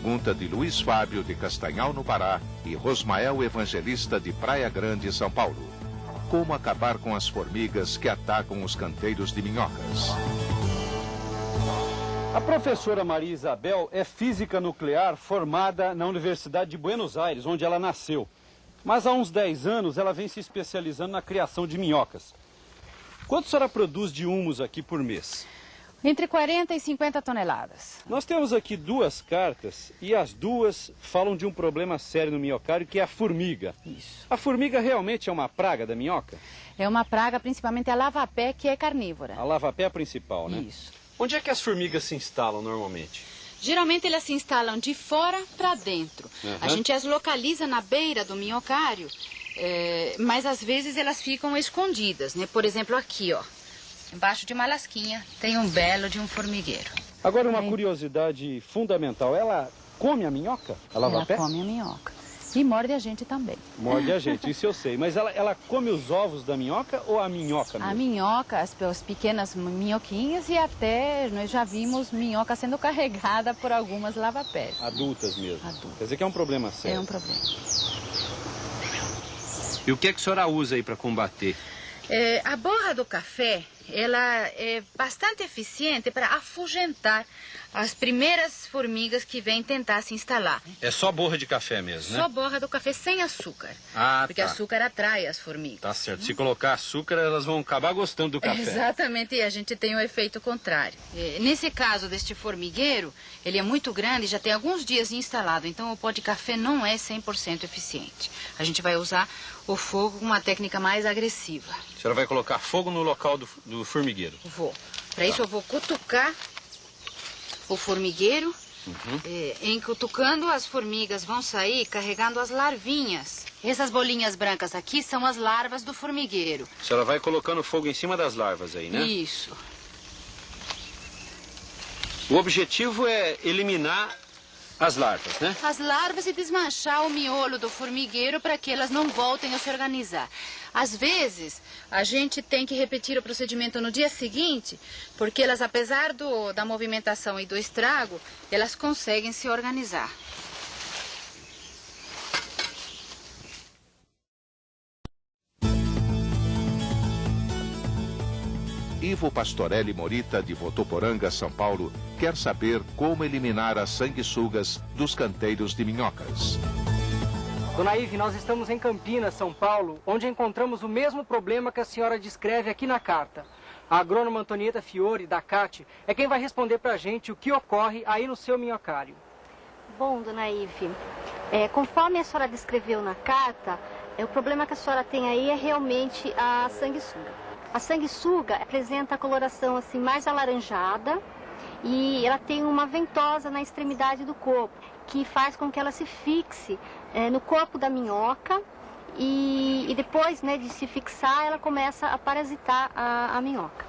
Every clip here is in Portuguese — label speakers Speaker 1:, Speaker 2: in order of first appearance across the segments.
Speaker 1: pergunta de Luiz Fábio de Castanhal, no Pará, e Rosmael Evangelista de Praia Grande, São Paulo. Como acabar com as formigas que atacam os canteiros de minhocas?
Speaker 2: A professora Maria Isabel é física nuclear formada na Universidade de Buenos Aires, onde ela nasceu. Mas há uns 10 anos ela vem se especializando na criação de minhocas. Quanto a senhora produz de humus aqui por mês?
Speaker 3: Entre 40 e 50 toneladas.
Speaker 2: Nós temos aqui 2 cartas e as 2 falam de um problema sério no minhocário, que é a formiga.
Speaker 3: Isso.
Speaker 2: A formiga realmente é uma praga da minhoca?
Speaker 3: É uma praga, principalmente a lava-pé, que é carnívora.
Speaker 2: A lava-pé é a principal, né?
Speaker 3: Isso.
Speaker 2: Onde é que as formigas se instalam normalmente?
Speaker 3: Geralmente elas se instalam de fora para dentro. A gente as localiza na beira do minhocário, mas às vezes elas ficam escondidas, né? Por exemplo, aqui, ó. Embaixo de uma lasquinha tem um belo de um formigueiro.
Speaker 2: Agora, uma curiosidade fundamental. Ela come a minhoca? A lava-pé?
Speaker 3: Ela come a minhoca. E morde a gente também.
Speaker 2: Morde a gente, isso eu sei. Mas ela come os ovos da minhoca ou a minhoca mesmo?
Speaker 3: A minhoca, as pequenas minhoquinhas, e até nós já vimos minhoca sendo carregada por algumas lava-pés.
Speaker 2: Adultas mesmo?
Speaker 3: Adultas.
Speaker 2: Quer dizer que é um problema sério.
Speaker 3: É um problema.
Speaker 2: E o que é que a senhora usa aí para combater?
Speaker 3: A borra do café, ela é bastante eficiente para afugentar as primeiras formigas que vêm tentar se instalar.
Speaker 2: É só borra de café mesmo, né?
Speaker 3: Só borra do café sem açúcar. Porque açúcar atrai as formigas.
Speaker 2: Tá certo. Se colocar açúcar, elas vão acabar gostando do café.
Speaker 3: Exatamente, e a gente tem o efeito contrário. Nesse caso deste formigueiro, ele é muito grande, já tem alguns dias instalado, então o pó de café não é 100% eficiente. A gente vai usar o fogo com uma técnica mais agressiva.
Speaker 2: A senhora vai colocar fogo no local do formigueiro?
Speaker 3: Vou. Para isso eu vou cutucar o formigueiro. Em cutucando, as formigas vão sair carregando as larvinhas. Essas bolinhas brancas aqui são as larvas do formigueiro.
Speaker 2: A senhora vai colocando fogo em cima das larvas aí, né?
Speaker 3: Isso.
Speaker 2: O objetivo é eliminar as larvas, né?
Speaker 3: As larvas e desmanchar o miolo do formigueiro para que elas não voltem a se organizar. Às vezes, a gente tem que repetir o procedimento no dia seguinte, porque elas, apesar da movimentação e do estrago, elas conseguem se organizar.
Speaker 1: Ivo Pastorelli Morita, de Votuporanga, São Paulo, quer saber como eliminar as sanguessugas dos canteiros de minhocas.
Speaker 4: Dona Ive, nós estamos em Campinas, São Paulo, onde encontramos o mesmo problema que a senhora descreve aqui na carta. A agrônoma Antonieta Fiore, da CAT, é quem vai responder pra gente o que ocorre aí no seu minhocário.
Speaker 5: Bom, Dona Ive, conforme a senhora descreveu na carta, o problema que a senhora tem aí é realmente a sanguessuga. A sanguessuga apresenta a coloração assim mais alaranjada e ela tem uma ventosa na extremidade do corpo, que faz com que ela se fixe no corpo da minhoca e depois, né, de se fixar, ela começa a parasitar a minhoca.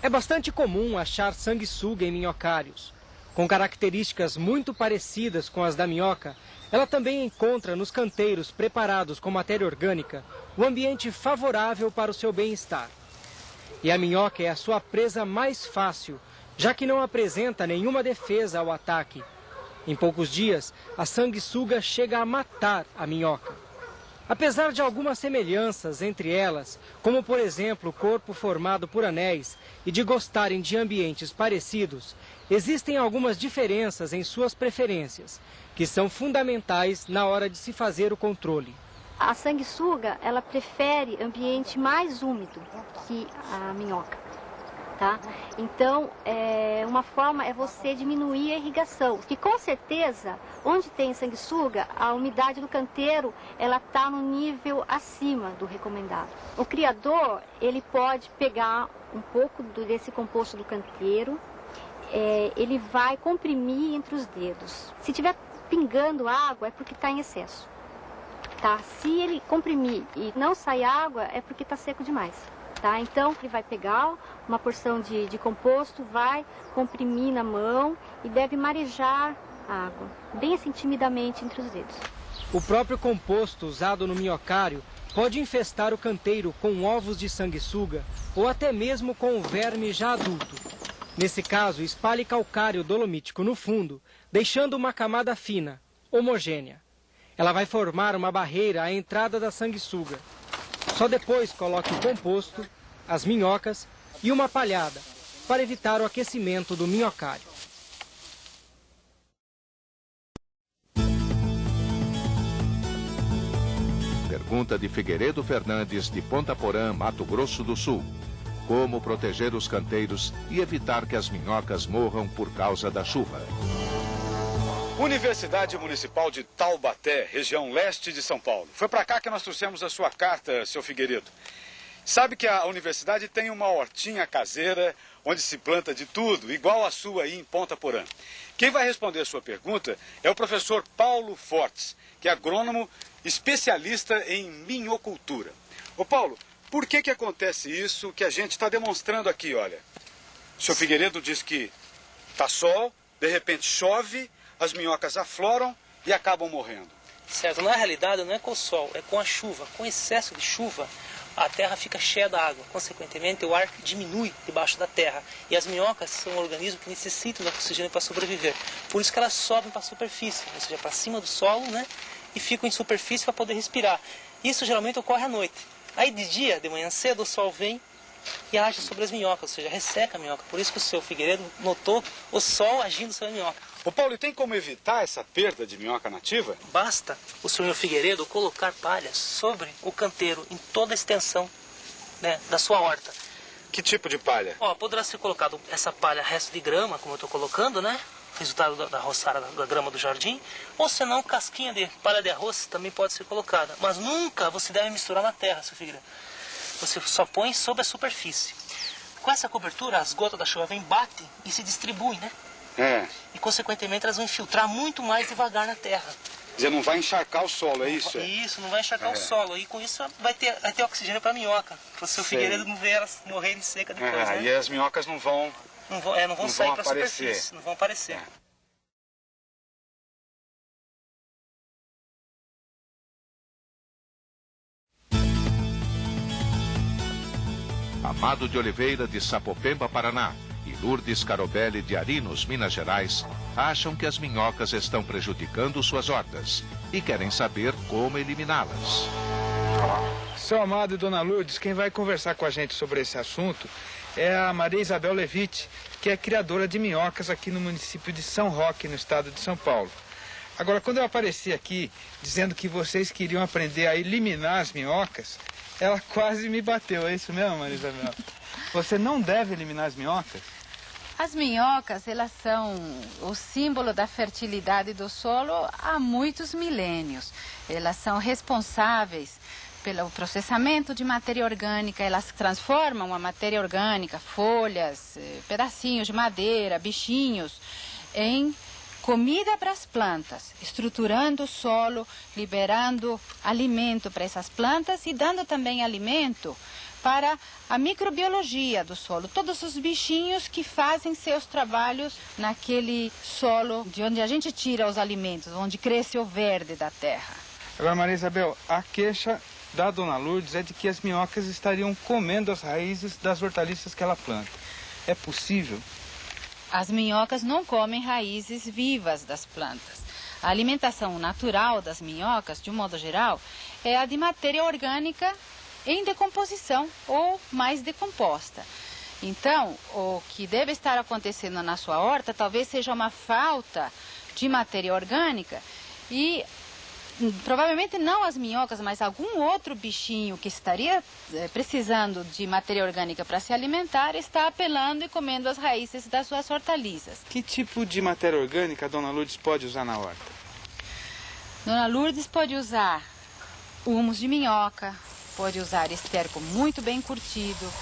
Speaker 4: É bastante comum achar sanguessuga em minhocários. Com características muito parecidas com as da minhoca, ela também encontra nos canteiros preparados com matéria orgânica o ambiente favorável para o seu bem-estar. E a minhoca é a sua presa mais fácil, já que não apresenta nenhuma defesa ao ataque. Em poucos dias, a sanguessuga chega a matar a minhoca. Apesar de algumas semelhanças entre elas, como por exemplo o corpo formado por anéis e de gostarem de ambientes parecidos, existem algumas diferenças em suas preferências, que são fundamentais na hora de se fazer o controle.
Speaker 5: A sanguessuga, ela prefere ambiente mais úmido que a minhoca, tá? Então, uma forma é você diminuir a irrigação, que com certeza, onde tem sanguessuga, a umidade do canteiro, ela está no nível acima do recomendado. O criador, ele pode pegar um pouco desse composto do canteiro, ele vai comprimir entre os dedos. Se tiver pingando água, é porque está em excesso. Tá? Se ele comprimir e não sair água, é porque está seco demais. Tá? Então, ele vai pegar uma porção de composto, vai comprimir na mão e deve marejar a água, bem assim, timidamente entre os dedos.
Speaker 4: O próprio composto usado no minhocário pode infestar o canteiro com ovos de sanguessuga ou até mesmo com o verme já adulto. Nesse caso, espalhe calcário dolomítico no fundo, deixando uma camada fina, homogênea. Ela vai formar uma barreira à entrada da sanguessuga. Só depois coloque o composto, as minhocas e uma palhada, para evitar o aquecimento do minhocário.
Speaker 1: Pergunta de Figueiredo Fernandes, de Ponta Porã, Mato Grosso do Sul. Como proteger os canteiros e evitar que as minhocas morram por causa da chuva?
Speaker 2: Universidade Municipal de Taubaté, região leste de São Paulo. Foi para cá que nós trouxemos a sua carta, seu Figueiredo. Sabe que a universidade tem uma hortinha caseira onde se planta de tudo, igual a sua aí em Ponta Porã. Quem vai responder a sua pergunta é o professor Paulo Fortes, que é agrônomo especialista em minhocultura. Ô Paulo, por que acontece isso que a gente está demonstrando aqui, olha? O seu Figueiredo diz que tá sol, de repente chove, as minhocas afloram e acabam morrendo.
Speaker 6: Certo, na realidade não é com o sol, é com a chuva. Com excesso de chuva, a terra fica cheia d'água. Consequentemente, o ar diminui debaixo da terra. E as minhocas são um organismo que necessitam de oxigênio para sobreviver. Por isso que elas sobem para a superfície, ou seja, para cima do solo, né? E ficam em superfície para poder respirar. Isso geralmente ocorre à noite. Aí de dia, de manhã cedo, o sol vem e age sobre as minhocas, ou seja, resseca a minhoca. Por isso que o seu Figueiredo notou o sol agindo sobre a minhoca.
Speaker 2: Ô Paulo, e tem como evitar essa perda de minhoca nativa?
Speaker 6: Basta o senhor Figueiredo colocar palha sobre o canteiro em toda a extensão, né, da sua horta.
Speaker 2: Que tipo de palha?
Speaker 6: Ó, poderá ser colocado essa palha resto de grama, como eu estou colocando, né? Resultado da roçada da grama do jardim, ou senão casquinha de palha de arroz também pode ser colocada. Mas nunca você deve misturar na terra, seu Figueiredo. Você só põe sobre a superfície. Com essa cobertura, as gotas da chuva vêm, batem e se distribuem, né?
Speaker 2: É.
Speaker 6: E consequentemente elas vão infiltrar muito mais devagar na terra.
Speaker 2: Quer dizer, não vai encharcar o solo, é isso?
Speaker 6: Isso, não vai encharcar o solo. E com isso vai ter oxigênio para a minhoca. Para o seu Figueiredo não ver elas morrerem seca depois, né?
Speaker 2: E as minhocas não vão...
Speaker 6: Não vão sair para a superfície, não vão aparecer.
Speaker 1: Amado de Oliveira, de Sapopemba, Paraná, e Lourdes Carobelli, de Arinos, Minas Gerais, acham que as minhocas estão prejudicando suas hortas e querem saber como eliminá-las.
Speaker 7: Seu Amado e Dona Lourdes, quem vai conversar com a gente sobre esse assunto é a Maria Isabel Levitte, que é criadora de minhocas aqui no município de São Roque, no estado de São Paulo. Agora, quando eu apareci aqui dizendo que vocês queriam aprender a eliminar as minhocas, ela quase me bateu. É isso mesmo, Maria Isabel? Você não deve eliminar as minhocas?
Speaker 3: As minhocas, elas são o símbolo da fertilidade do solo há muitos milênios. Elas são responsáveis pelo processamento de matéria orgânica, elas transformam a matéria orgânica, folhas, pedacinhos de madeira, bichinhos, em comida para as plantas, estruturando o solo, liberando alimento para essas plantas e dando também alimento para a microbiologia do solo, todos os bichinhos que fazem seus trabalhos naquele solo de onde a gente tira os alimentos, onde cresce o verde da terra.
Speaker 7: Agora, Maria Isabel, a queixa da Dona Lourdes é de que as minhocas estariam comendo as raízes das hortaliças que ela planta. É possível?
Speaker 3: As minhocas não comem raízes vivas das plantas. A alimentação natural das minhocas, de um modo geral, é a de matéria orgânica em decomposição ou mais decomposta. Então, o que deve estar acontecendo na sua horta talvez seja uma falta de matéria orgânica e provavelmente não as minhocas, mas algum outro bichinho que estaria precisando de matéria orgânica para se alimentar está apelando e comendo as raízes das suas hortaliças.
Speaker 7: Que tipo de matéria orgânica a Dona Lourdes pode usar na horta?
Speaker 3: Dona Lourdes pode usar humus de minhoca, pode usar esterco muito bem curtido,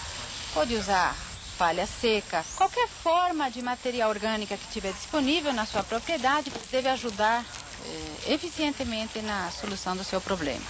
Speaker 3: pode usar palha seca. Qualquer forma de material orgânica que tiver disponível na sua propriedade deve ajudar eficientemente na solução do seu problema.